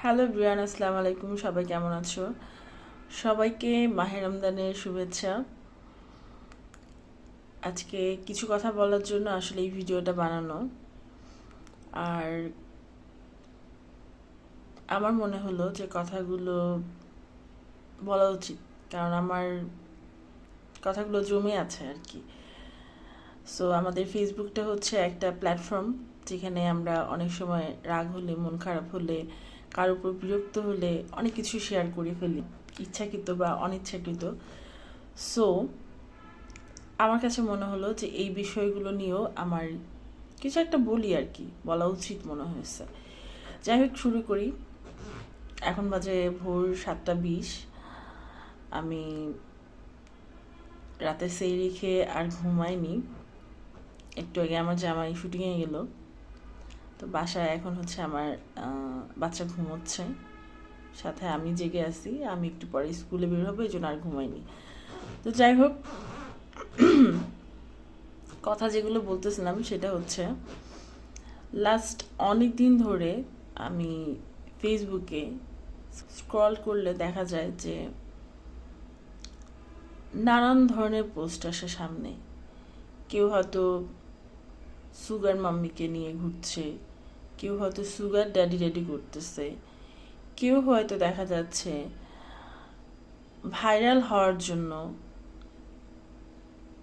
Hello Brian, আসসালামু আলাইকুম। সবাই কেমন আছো? সবাইকে মাহে রমজানের শুভেচ্ছা। আজকে কিছু কথা বলার জন্য আসলে এই ভিডিওটা বানানো। আর আমার মনে হলো যে কথাগুলো বলা উচিত, কারণ আমার কথাগুলো জমে আছে আর কি। সো আমাদের ফেসবুকটা হচ্ছে একটা প্ল্যাটফর্ম, যেখানে আমরা অনেক সময় রাগ হলে, মন খারাপ হলে, কারোর উপর বিরক্ত হলে অনেক কিছু শেয়ার করে ফেলি, ইচ্ছাকৃত বা অনিচ্ছাকৃত। সো আমার কাছে মনে হলো যে এই বিষয়গুলো নিয়েও আমার কিছু একটা বলি আর কি, বলা উচিত মনে হয়েছে। যাই হোক, শুরু করি। এখন বাজে ভোর 7:20। আমি রাতে সেহরি খেয়ে আর ঘুমাইনি। একটু আগে আমার জামাই শুটিংয়ে গেল, তো বাসায় এখন হচ্ছে আমার বাচ্চা ঘুমোচ্ছে, সাথে আমি জেগে আছি। আমি একটু পরে স্কুলে বের হবো, এই জন্য আর ঘুমাইনি। তো যাই হোক, কথা যেগুলো বলতেছিলাম সেটা হচ্ছে, লাস্ট অনেক দিন ধরে আমি ফেসবুকে স্ক্রল করলে দেখা যায় যে নানান ধরনের পোস্ট আসে সামনে। কেউ হয়তো সুগার মাম্মিকে নিয়ে ঘুরছে, কেউ হয়তো সুগার ড্যাডি ড্যাডি করতেছে, কেউ হয়তো দেখা যাচ্ছে ভাইরাল হওয়ার জন্য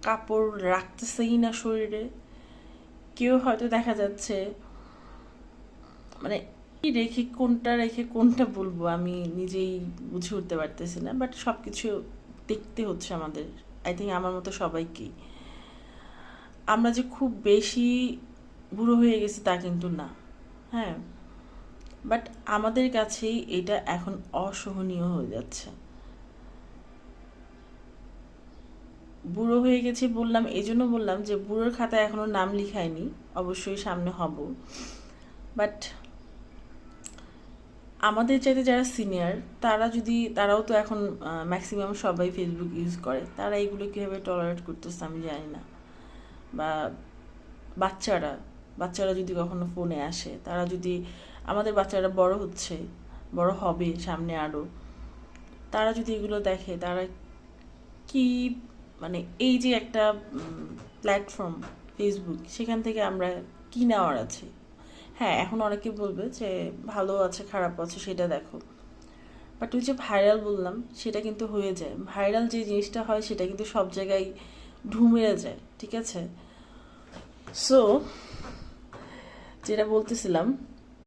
কাপড় রাখতেছেই না শরীরে, কেউ হয়তো দেখা যাচ্ছে মানে কি রেখে কোনটা বলবো আমি নিজেই বুঝে উঠতে পারতেছি না, বাট সব কিছু দেখতে হচ্ছে আমাদের। আই থিঙ্ক আমার মতো সবাইকেই। আমরা যে খুব বেশি বুড়ো হয়ে গেছি তা কিন্তু না, হ্যাঁ, বাট আমাদের কাছেই এটা এখন অসহনীয় হয়ে যাচ্ছে। বুড়ো হয়ে গেছি বললাম, এই জন্য বললাম যে বুড়োর খাতায় এখনো নাম লিখায়নি, অবশ্যই সামনে হব। বাট আমাদের চাইতে যারা সিনিয়র, তারাও তো এখন ম্যাক্সিমাম সবাই ফেসবুক ইউজ করে, তারা এগুলো কীভাবে টলারেট করতেছে আমি জানি না। বা বাচ্চারা বাচ্চারা যদি কখনো ফোনে আসে, তারা যদি, আমাদের বাচ্চারা বড় হচ্ছে, বড় হবে সামনে আরও, তারা যদি এগুলো দেখে, তারা কি, মানে এই যে একটা প্ল্যাটফর্ম ফেসবুক, সেখান থেকে আমরা কি নেওয়ার আছে? হ্যাঁ, এখন অনেকে বলবে যে ভালো আছে খারাপ আছে সেটা দেখো, বাট ওই যে ভাইরাল বললাম, সেটা কিন্তু হয়ে যায়। ভাইরাল যে জিনিসটা হয় সেটা কিন্তু সব জায়গায় ঢুমেরে যায়, ঠিক আছে? সো যেটা বলতেছিলাম,